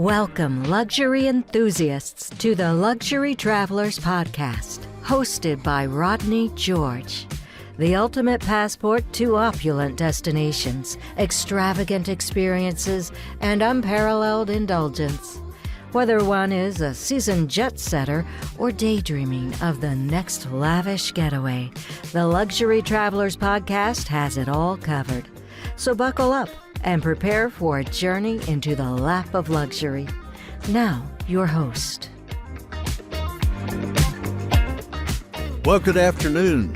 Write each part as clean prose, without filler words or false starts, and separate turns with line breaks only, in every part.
Welcome, luxury enthusiasts, to the Luxury Travelers Podcast, hosted by Rodney George. The ultimate passport to opulent destinations, extravagant experiences, and unparalleled indulgence. Whether one is a seasoned jet setter or daydreaming of the next lavish getaway, the Luxury Travelers Podcast has it all covered. So buckle up and prepare for a journey into the lap of luxury. Now, your host.
Well, good afternoon,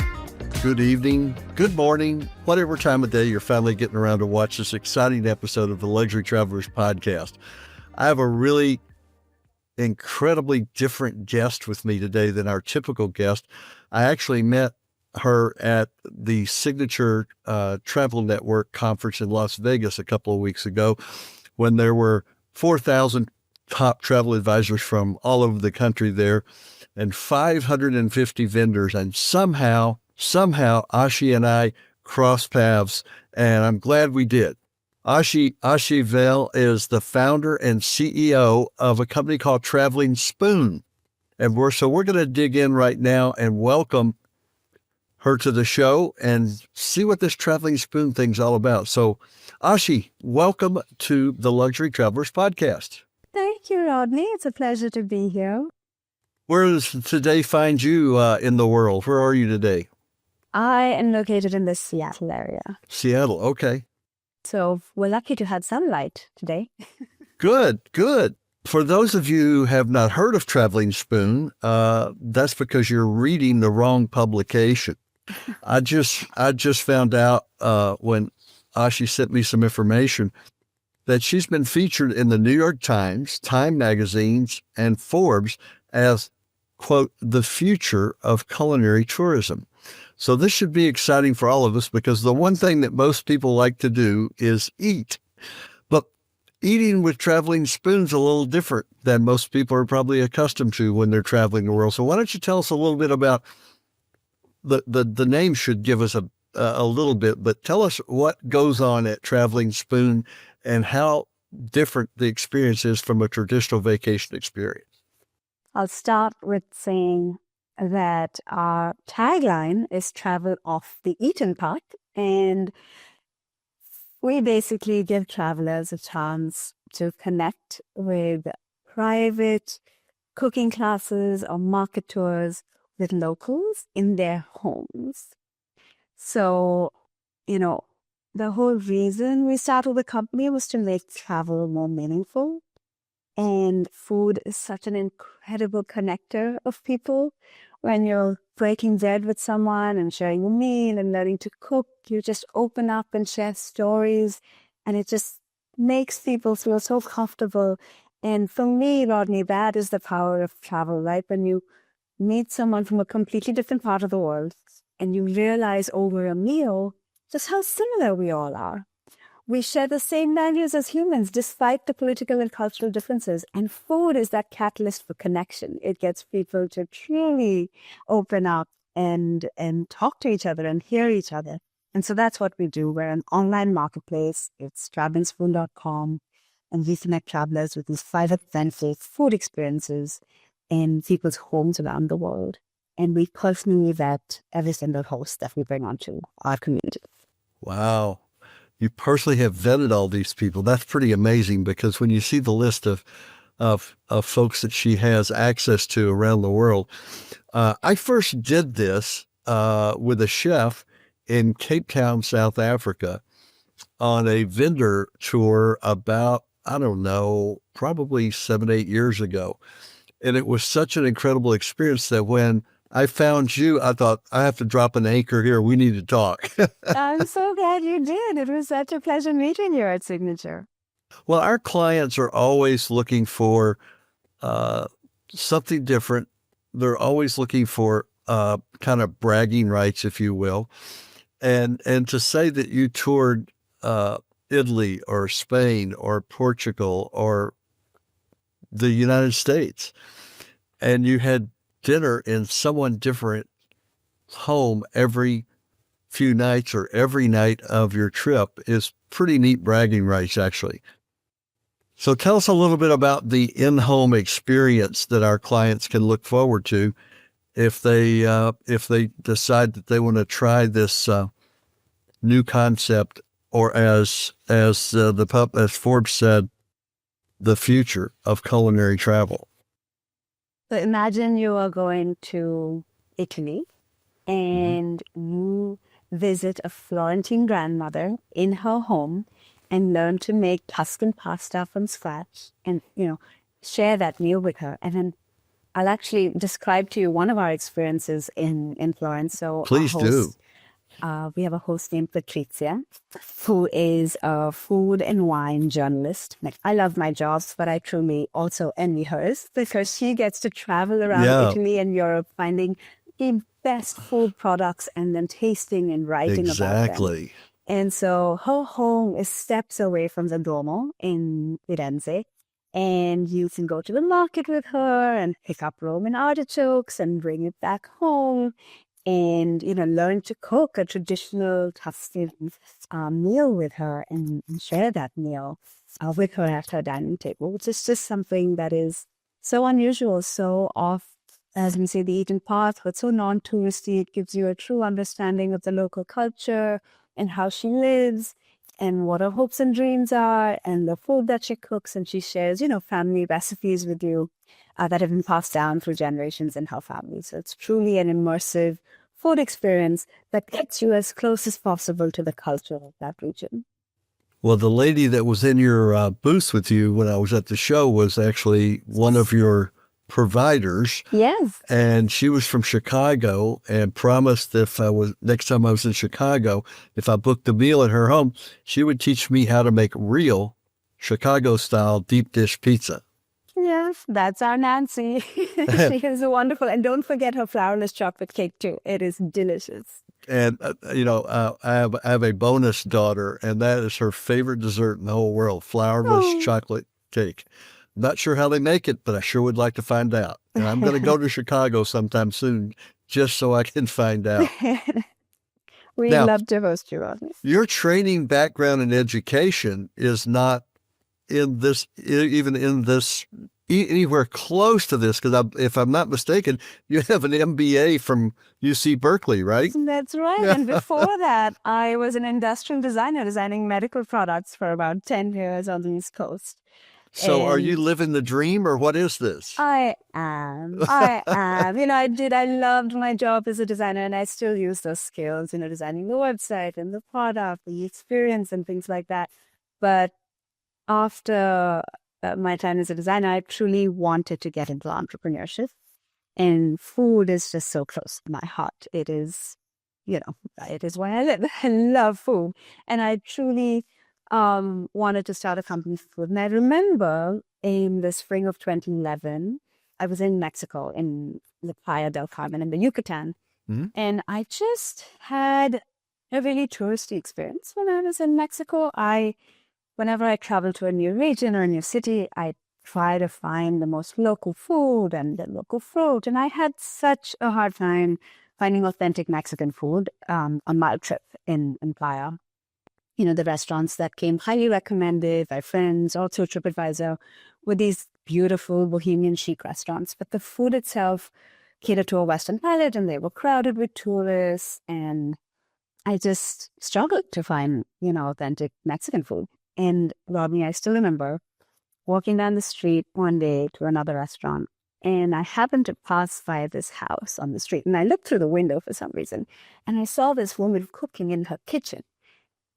good evening, good morning, whatever time of day you're finally getting around to watch this exciting episode of the Luxury Travelers Podcast. I have a really incredibly different guest with me today than our typical guest. I actually met her at the Signature Travel Network conference in Las Vegas a couple of weeks ago when there were 4,000 top travel advisors from all over the country there and 550 vendors. And somehow Aashi and I crossed paths, and I'm glad we did. Aashi Vel is the founder and CEO of a company called Traveling Spoon. And we're going to dig in right now and welcome her to the show and see what this Traveling Spoon thing's all about. So, Aashi, welcome to the Luxury Travelers Podcast.
Thank you, Rodney. It's a pleasure to be here.
Where does today find you in the world? Where are you today?
I am located in the Seattle area.
Seattle, okay.
So we're lucky to have sunlight today.
Good. For those of you who have not heard of Traveling Spoon, that's because you're reading the wrong publication. I just found out when Aashi sent me some information that she's been featured in the New York Times, Time magazines, and Forbes as, quote, the future of culinary tourism. So this should be exciting for all of us because the one thing that most people like to do is eat. But eating with Traveling Spoon's a little different than most people are probably accustomed to when they're traveling the world. So why don't you tell us a little bit about the name should give us a little bit, but tell us what goes on at Traveling Spoon and how different the experience is from a traditional vacation experience.
I'll start with saying that our tagline is travel off the eaten path, and we basically give travelers a chance to connect with private cooking classes or market tours with locals in their homes. So, the whole reason we started the company was to make travel more meaningful. And food is such an incredible connector of people. When you're breaking bread with someone and sharing a meal and learning to cook, you just open up and share stories, and it just makes people feel so comfortable. And for me, Rodney, that is the power of travel, right? When you meet someone from a completely different part of the world and you realize over a meal just how similar we all are. We share the same values as humans, despite the political and cultural differences. And food is that catalyst for connection. It gets people to truly open up and talk to each other and hear each other. And so that's what we do. We're an online marketplace. It's travelingspoon.com. And we connect travelers with these 5 authentic food experiences in people's homes around the world. And we personally vet every single host that we bring onto our community.
Wow. You personally have vetted all these people. That's pretty amazing because when you see the list of folks that she has access to around the world, I first did this with a chef in Cape Town, South Africa, on a vendor tour about, I don't know, probably 7-8 years ago. And it was such an incredible experience that when I found you, I thought, I have to drop an anchor here. We need to talk.
I'm so glad you did. It was such a pleasure meeting you at Signature.
Well, our clients are always looking for something different. They're always looking for kind of bragging rights, if you will. And to say that you toured Italy or Spain or Portugal or the United States, and you had dinner in someone different home every few nights or every night of your trip is pretty neat bragging rights, actually. So tell us a little bit about the in-home experience that our clients can look forward to if they decide that they want to try this new concept, or as Forbes said, the future of culinary travel.
So imagine you are going to Italy and you visit a Florentine grandmother in her home and learn to make Tuscan pasta from scratch and, share that meal with her. And then I'll actually describe to you one of our experiences in Florence. So
Please do.
We have a host named Patrizia, who is a food and wine journalist. Like, I love my jobs, but I truly also envy hers because she gets to travel around Italy and Europe finding the best food products and then tasting and writing about them. And so her home is steps away from the Duomo in Firenze. And you can go to the market with her and pick up Roman artichokes and bring it back home. And, learn to cook a traditional Tuscan meal with her and share that meal with her at her dining table, which is just something that is so unusual, so off, as we say, the eaten path, but so non-touristy. It gives you a true understanding of the local culture and how she lives and what her hopes and dreams are and the food that she cooks. And she shares, family recipes with you that have been passed down through generations in her family. So it's truly an immersive food experience that gets you as close as possible to the culture of that region.
Well, the lady that was in your booth with you when I was at the show was actually one of your providers.
Yes.
And she was from Chicago and promised next time I was in Chicago, if I booked a meal at her home, she would teach me how to make real Chicago-style deep dish pizza.
Yes, that's our Nancy. She is wonderful. And don't forget her flourless chocolate cake, too. It is delicious.
And, I have a bonus daughter, and that is her favorite dessert in the whole world, flourless chocolate cake. Not sure how they make it, but I sure would like to find out. And I'm going to go to Chicago sometime soon just so I can find out.
We'd love to host you, Rodney.
Your training background and education is not anywhere close to this, because if I'm not mistaken, you have an MBA from UC Berkeley, right?
That's right. And before that, I was an industrial designer designing medical products for about 10 years on the East Coast.
So are you living the dream, or what is this?
I am. I loved my job as a designer, and I still use those skills, designing the website and the product, the experience and things like that. But after my time as a designer, I truly wanted to get into entrepreneurship. And food is just so close to my heart. It is, it is why I live. I love food. And I truly wanted to start a company for food. And I remember in the spring of 2011, I was in Mexico, in the Playa del Carmen in the Yucatan. Mm-hmm. And I just had a really touristy experience when I was in Mexico. Whenever I travel to a new region or a new city, I try to find the most local food and the local fruit. And I had such a hard time finding authentic Mexican food on my trip in Playa. The restaurants that came highly recommended by friends, also TripAdvisor, were these beautiful bohemian chic restaurants. But the food itself catered to a Western palate, and they were crowded with tourists. And I just struggled to find, authentic Mexican food. And Rodney, I still remember walking down the street one day to another restaurant, and I happened to pass by this house on the street, and I looked through the window for some reason, and I saw this woman cooking in her kitchen.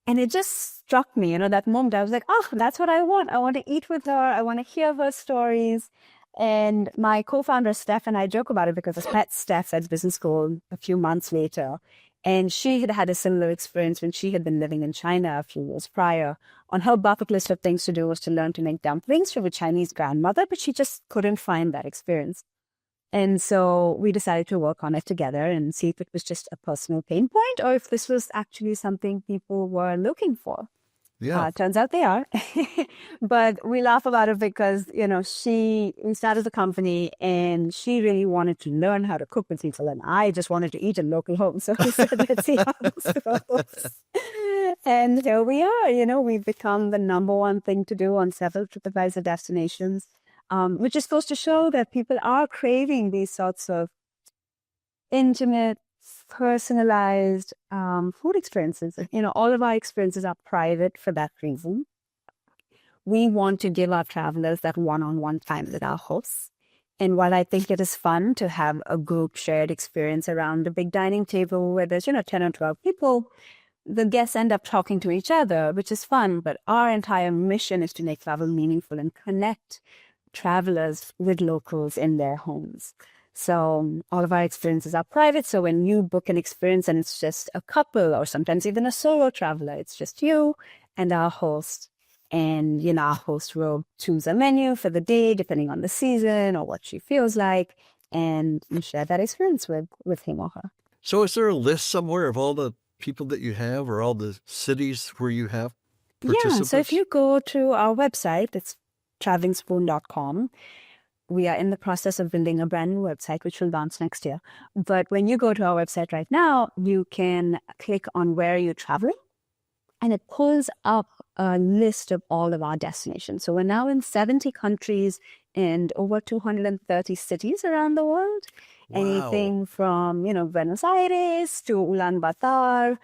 And it just struck me, that moment. I was like, oh, that's what I want. I want to eat with her. I want to hear her stories. And my co-founder, Steph, and I joke about it because I met Steph at business school a few months later. And she had had a similar experience when she had been living in China a few years prior. On her bucket list of things to do was to learn to make dumplings from a Chinese grandmother, but she just couldn't find that experience. And so we decided to work on it together and see if it was just a personal pain point or if this was actually something people were looking for.
Yeah.
Turns out they are. But we laugh about it because, we started the company and she really wanted to learn how to cook with people. And I just wanted to eat in local homes. So we said, let's see how this goes. And here we are, we've become the number one thing to do on several TripAdvisor destinations, which is supposed to show that people are craving these sorts of intimate, personalized food experiences. All of our experiences are private for that reason. We want to give our travelers that one-on-one time with our hosts. And while I think it is fun to have a group shared experience around a big dining table where there's, 10 or 12 people, the guests end up talking to each other, which is fun. But our entire mission is to make travel meaningful and connect travelers with locals in their homes. So all of our experiences are private. So when you book an experience and it's just a couple or sometimes even a solo traveler, it's just you and our host. And, our host will choose a menu for the day, depending on the season or what she feels like. And you share that experience with him or her.
So is there a list somewhere of all the people that you have or all the cities where you have participants?
Yeah, so if you go to our website, it's travelingspoon.com. We are in the process of building a brand new website, which will launch next year. But when you go to our website right now, you can click on where you're traveling, and it pulls up a list of all of our destinations. So we're now in 70 countries and over 230 cities around the world.
Wow.
Anything from, Buenos Aires to Ulaanbaatar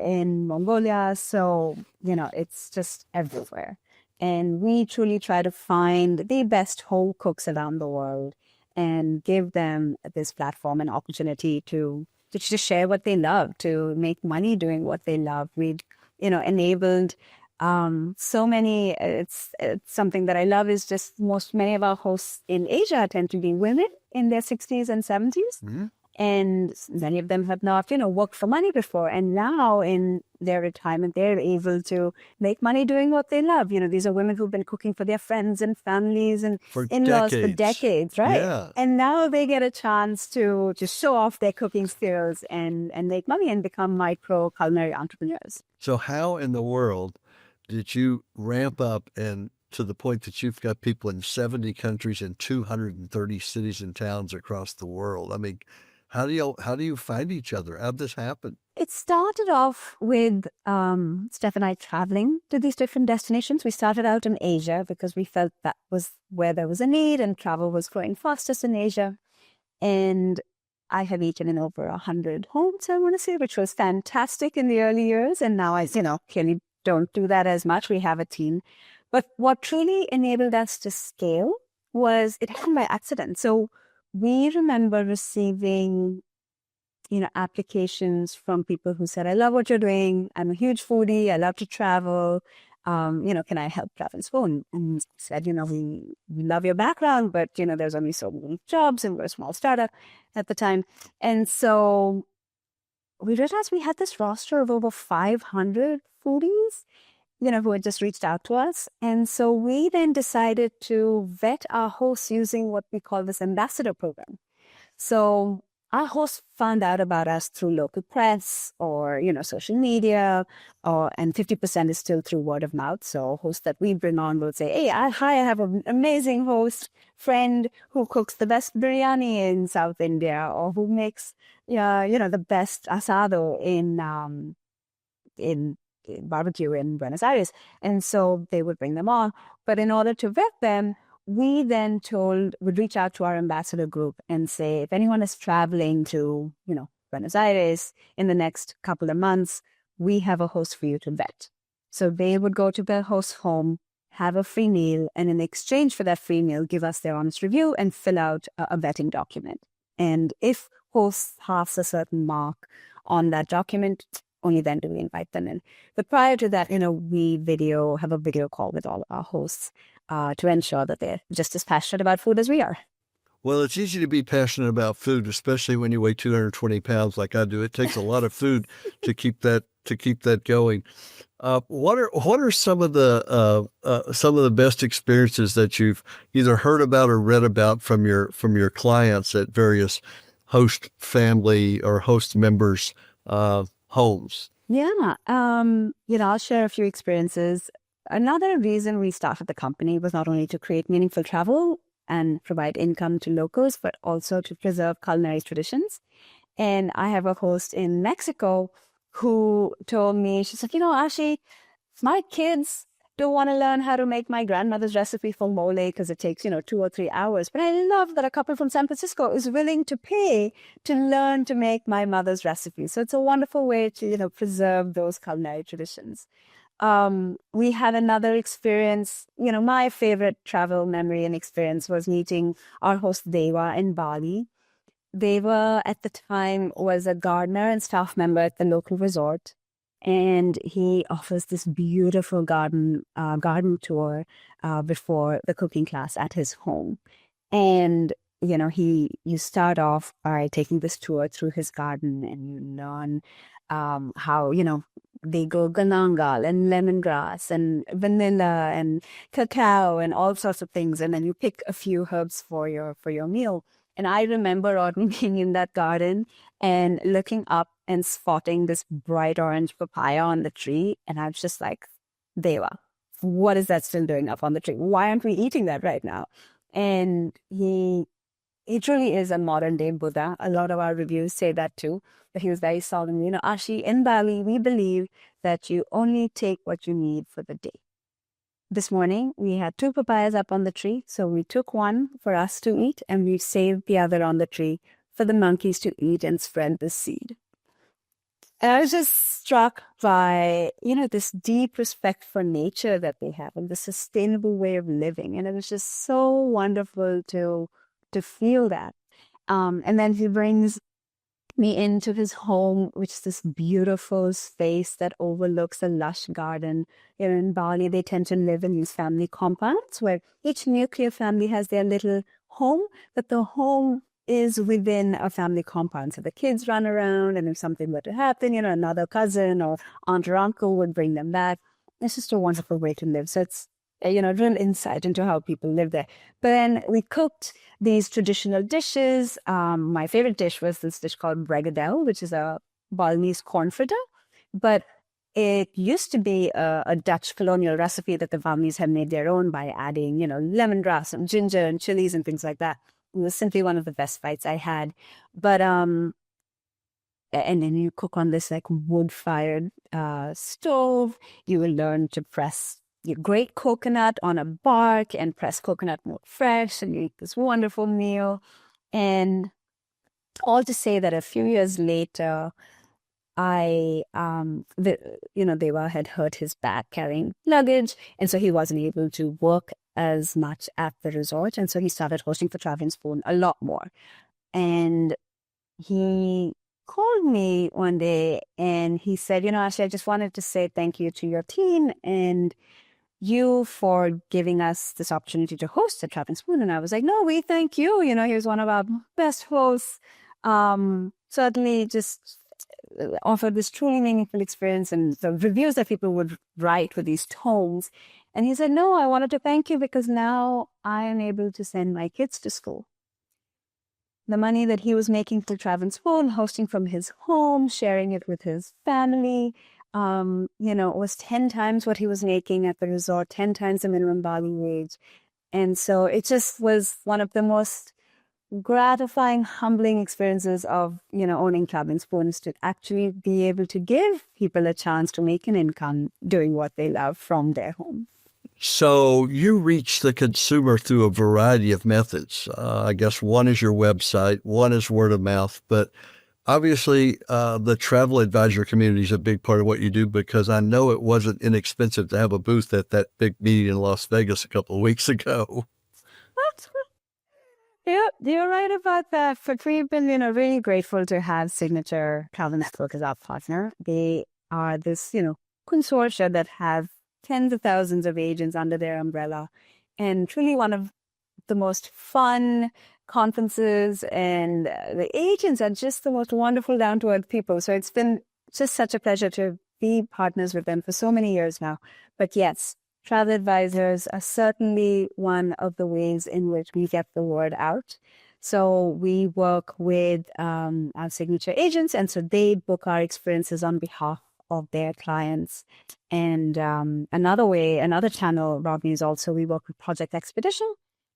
in Mongolia. So, it's just everywhere. And we truly try to find the best home cooks around the world and give them this platform and opportunity to just share what they love, to make money doing what they love. We've, enabled so many. It's something that I love is just many of our hosts in Asia tend to be women in their 60s and 70s.
Mm-hmm.
And many of them have not, worked for money before. And now in their retirement, they're able to make money doing what they love. These are women who've been cooking for their friends and families and
for
in-laws
decades.
for decades, right?
Yeah.
And now they get a chance to just show off their cooking skills and make money and become micro culinary entrepreneurs.
So how in the world did you ramp up and to the point that you've got people in 70 countries and 230 cities and towns across the world? I mean, how do you find each other? How'd this happen?
It started off with Steph and I traveling to these different destinations. We started out in Asia because we felt that was where there was a need and travel was growing fastest in Asia. And I have eaten in over 100 homes, I want to say, which was fantastic in the early years. And now I, clearly don't do that as much. We have a team. But what truly enabled us to scale was it happened by accident. So we remember receiving, applications from people who said, I love what you're doing. I'm a huge foodie. I love to travel. Can I help Travel Spoon? And said, we love your background, but, there's only so many jobs and we're a small startup at the time. And so we realized we had this roster of over 500 foodies, who had just reached out to us. And so we then decided to vet our hosts using what we call this ambassador program. So our hosts found out about us through local press or, social media, and 50% is still through word of mouth. So hosts that we bring on will say, hey, I have an amazing host friend who cooks the best biryani in South India or who makes, the best asado in barbecue in Buenos Aires. And so they would bring them on. But in order to vet them, we then would reach out to our ambassador group and say, if anyone is traveling to, Buenos Aires in the next couple of months, we have a host for you to vet. So they would go to their host's home, have a free meal, and in exchange for that free meal, give us their honest review and fill out a vetting document. And if host pass a certain mark on that document, only then do we invite them in. But prior to that, we have a video call with all our hosts to ensure that they're just as passionate about food as we are.
Well, it's easy to be passionate about food, especially when you weigh 220 pounds like I do. It takes a lot of food to keep that going. What are some of the best experiences that you've either heard about or read about from your clients at various host family or host members' homes?
Yeah. I'll share a few experiences. Another reason we started the company was not only to create meaningful travel and provide income to locals, but also to preserve culinary traditions. And I have a host in Mexico who told me, she's like, Aashi, my kids don't want to learn how to make my grandmother's recipe for mole because it takes, 2 or 3 hours. But I love that a couple from San Francisco is willing to pay to learn to make my mother's recipe. So it's a wonderful way to, preserve those culinary traditions. We had another experience, my favorite travel memory and experience was meeting our host Deva in Bali. Deva at the time was a gardener and staff member at the local resort. And he offers this beautiful garden tour before the cooking class at his home. And, you start off by taking this tour through his garden and you learn how, they grow galangal and lemongrass and vanilla and cacao and all sorts of things. And then you pick a few herbs for your meal. And I remember Rodney being in that garden and looking up and spotting this bright orange papaya on the tree. And I was just like, Deva, what is that still doing up on the tree? Why aren't we eating that right now? And he truly is a modern day Buddha. A lot of our reviews say that too. But he was very solemn. Aashi, in Bali, we believe that you only take what you need for the day. This morning, we had 2 papayas up on the tree. So we took one for us to eat and we saved the other on the tree for the monkeys to eat and spread the seed. And I was just struck by, this deep respect for nature that they have and the sustainable way of living. And it was just so wonderful to feel that. And then he brings me into his home, which is this beautiful space that overlooks a lush garden. In Bali, they tend to live in these family compounds where each nuclear family has their little home, but the home is within a family compound. So the kids run around, and if something were to happen, another cousin or aunt or uncle would bring them back. It's just a wonderful way to live. So it's real insight into how people live there. But then we cooked these traditional dishes. My favorite dish was this dish called bregadel, which is a Balinese corn fritter. But it used to be a Dutch colonial recipe that the Balinese had made their own by adding, lemongrass and ginger and chilies and things like that. It was simply one of the best bites I had. But and then you cook on this like wood-fired stove. You will learn to press you grate coconut on a bark and press coconut more fresh, and you eat this wonderful meal. And all to say that a few years later, Deva had hurt his back carrying luggage, and so he wasn't able to work as much at the resort, and so he started hosting for Travel and Spoon a lot more. And he called me one day and he said, Aashi, I just wanted to say thank you to your team and you for giving us this opportunity to host at Travel and Spoon. And I was like, no, we thank you. He was one of our best hosts. Certainly just offered this truly meaningful experience, and the reviews that people would write with these tomes. And he said, no, I wanted to thank you because now I am able to send my kids to school. The money that he was making for Travel and Spoon, hosting from his home, sharing it with his family, was 10 times what he was making at the resort, 10 times the minimum Bali wage. And so it just was one of the most gratifying, humbling experiences of, owning Travel and Spoon, is to actually be able to give people a chance to make an income doing what they love from their home.
So you reach the consumer through a variety of methods. I guess one is your website, one is word of mouth, but obviously the travel advisor community is a big part of what you do, because I know it wasn't inexpensive to have a booth at that big meeting in Las Vegas a couple of weeks ago.
Yeah, you're right about that. But we've been, really grateful to have Signature Travel Network as our partner. They are this, consortia that have tens of thousands of agents under their umbrella, and truly one of the most fun conferences, and the agents are just the most wonderful, down-to-earth people. So it's been just such a pleasure to be partners with them for so many years now. But yes, travel advisors are certainly one of the ways in which we get the word out. So we work with our signature agents, and so they book our experiences on behalf of their clients. And another channel, Rodney, is also we work with Project Expedition.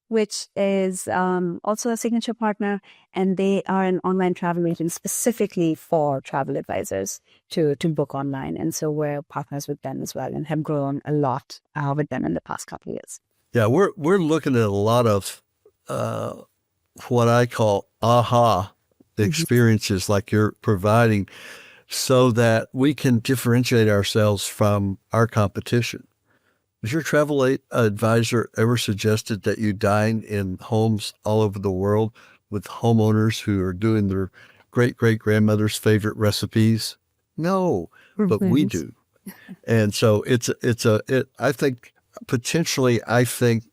which is also a signature partner, and they are an online travel agent specifically for travel advisors to book online. And so we're partners with them as well and have grown a lot with them in the past couple of years.
Yeah, we're looking at a lot of what I call aha experiences like you're providing so that we can differentiate ourselves from our competition. Has your travel advisor ever suggested that you dine in homes all over the world with homeowners who are doing their great-great-grandmother's favorite recipes? No, but we do. And so I think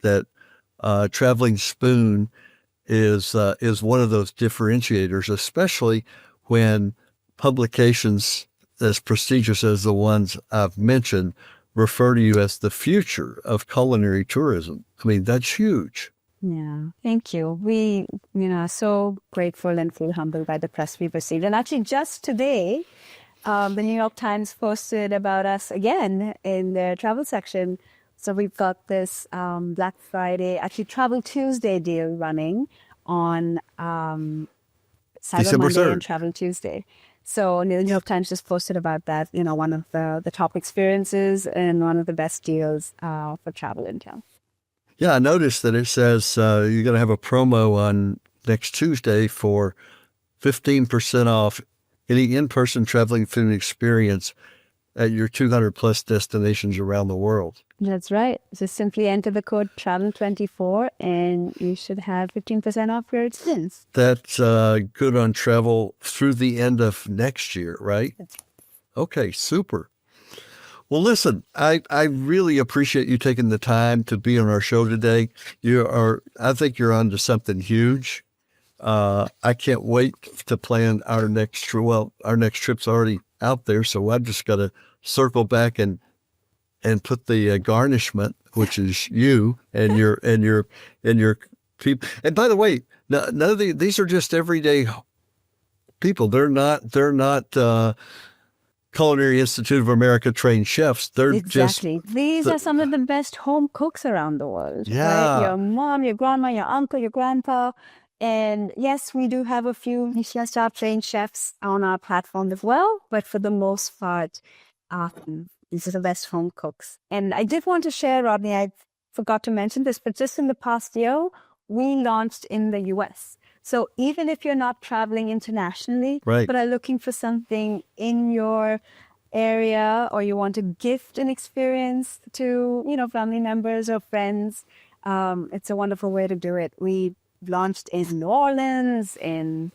that Traveling Spoon is one of those differentiators, especially when publications as prestigious as the ones I've mentioned refer to you as the future of culinary tourism. I mean, that's huge.
Yeah, thank you. We, are so grateful and feel humbled by the press we've received. And actually, just today, the New York Times posted about us again in their travel section. So we've got this Black Friday, actually Travel Tuesday deal running on Cyber
December
Monday
3rd.
and Travel Tuesday. So New York Times just posted about that, one of the top experiences and one of the best deals for travel in town.
Yeah, I noticed that it says you're going to have a promo on next Tuesday for 15% off any in-person traveling food experience at your 200 plus destinations around the world.
That's right. Just simply enter the code TRAVEL24 and you should have 15% off your experience.
That's good on travel through the end of next year, right? Okay, super. Well, listen, I really appreciate you taking the time to be on our show today. I think you're onto something huge. I can't wait to plan our next trip. Well, our next trip's already out there, so I've just got to circle back and put the garnishment, which is you and your people. And by the way, none of these are just everyday people. They're not Culinary Institute of America trained chefs. They're
These are some of the best home cooks around the world.
Yeah.
Right? Your mom, your grandma, your uncle, your grandpa. And yes, we do have a few Michelin star trained chefs on our platform as well. But for the most part, these are the best home cooks. And I did want to share, Rodney, I forgot to mention this, but just in the past year, we launched in the US. So even if you're not traveling internationally,
right,
but are looking for something in your area or you want to gift an experience to, family members or friends, it's a wonderful way to do it. We launched in New Orleans, in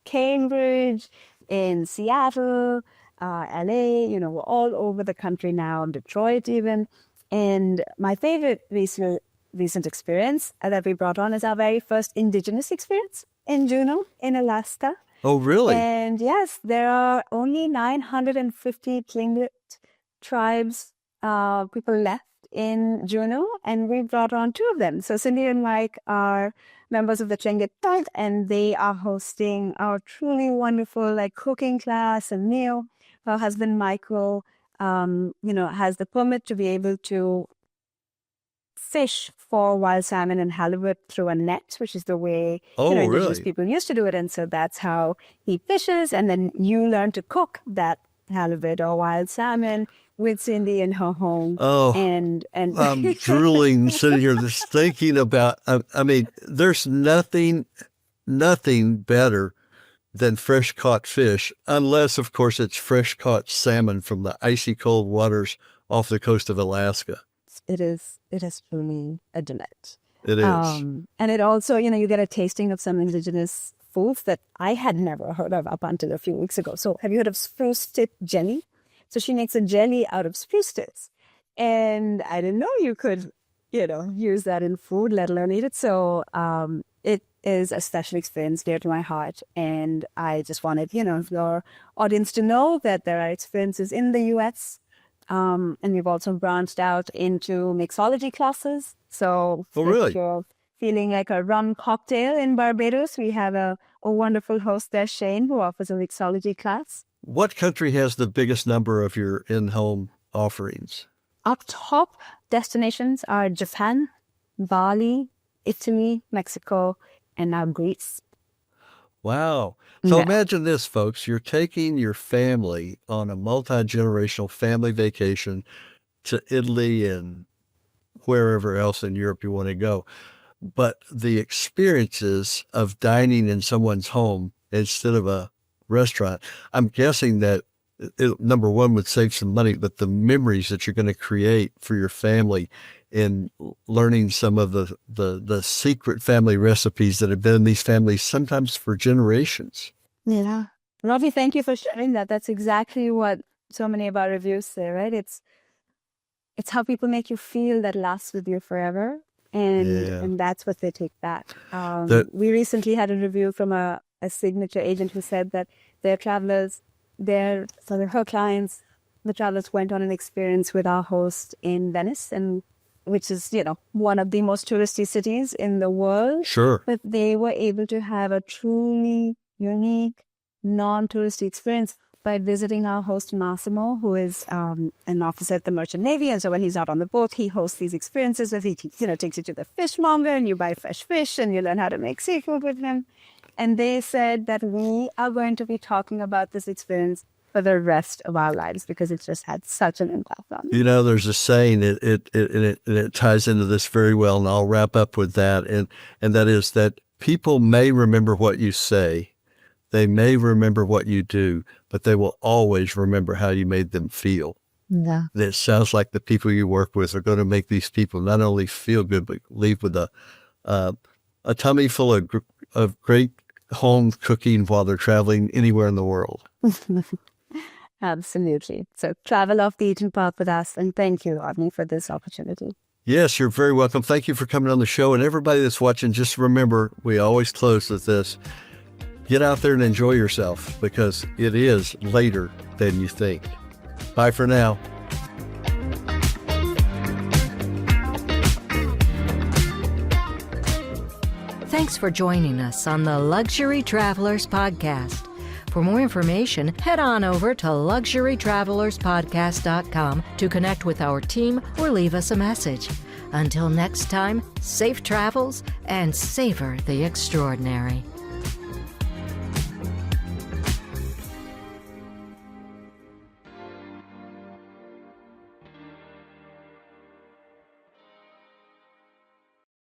Cambridge, in Seattle, LA, we're all over the country now, Detroit even. And my favorite recent experience that we brought on is our very first indigenous experience in Juneau, in Alaska.
Oh, really?
And yes, there are only 950 Tlingit tribes, people left in Juneau, and we brought on 2 of them. So Cindy and Mike are members of the Tlingit tribe, and they are hosting our truly wonderful cooking class and meal. Her husband, Michael, has the permit to be able to fish for wild salmon and halibut through a net, which is the way indigenous people used to do it. And so that's how he fishes. And then you learn to cook that halibut or wild salmon with Cindy in her home.
Oh,
and
I'm drooling sitting here just thinking about, I mean, there's nothing better than fresh caught fish, unless, of course, it's fresh caught salmon from the icy cold waters off the coast of Alaska.
It is truly a delight.
It is.
And it also, you get a tasting of some indigenous foods that I had never heard of up until a few weeks ago. So have you heard of spruce tip jelly? So she makes a jelly out of spruce tips. And I didn't know you could, use that in food, let alone eat it. So it is a special experience dear to my heart. And I just wanted, your audience to know that there are experiences in the U.S., and we've also branched out into mixology classes. So if you're feeling like a rum cocktail in Barbados, we have a wonderful host there, Shane, who offers a mixology class.
What country has the biggest number of your in-home offerings?
Our top destinations are Japan, Bali, Italy, Mexico, and now Greece.
Wow. So
Yeah.
imagine this, folks. You're taking your family on a multi-generational family vacation to Italy and wherever else in Europe you want to go. But the experiences of dining in someone's home instead of a restaurant, I'm guessing that number one would save some money, but the memories that you're going to create for your family in learning some of the secret family recipes that have been in these families sometimes for generations.
Yeah. Rodney, thank you for sharing that. That's exactly what so many of our reviews say, right? It's how people make you feel that lasts with you forever. And that's what they take back. We recently had a review from a signature agent who said that their travelers, her clients, the travelers went on an experience with our host in Venice, and which is, one of the most touristy cities in the world.
Sure.
But they were able to have a truly unique, non-touristy experience by visiting our host Massimo, who is an officer at the Merchant Navy. And so when he's out on the boat, he hosts these experiences where he takes you to the fishmonger and you buy fresh fish and you learn how to make seafood with him. And they said that we are going to be talking about this experience for the rest of our lives because it just had such an impact on me.
There's a saying, it ties into this very well, and I'll wrap up with that. And that is that people may remember what you say, they may remember what you do, but they will always remember how you made them feel.
Yeah.
And it sounds like the people you work with are going to make these people not only feel good, but leave with a tummy full of great home cooking while they're traveling anywhere in the world.
Absolutely. So travel off the beaten path with us. And thank you, Rodney, for this opportunity.
Yes, you're very welcome. Thank you for coming on the show. And everybody that's watching, just remember, we always close with this. Get out there and enjoy yourself because it is later than you think. Bye for now.
Thanks for joining us on the Luxury Travelers Podcast. For more information, head on over to luxurytravelerspodcast.com to connect with our team or leave us a message. Until next time, safe travels and savor the extraordinary.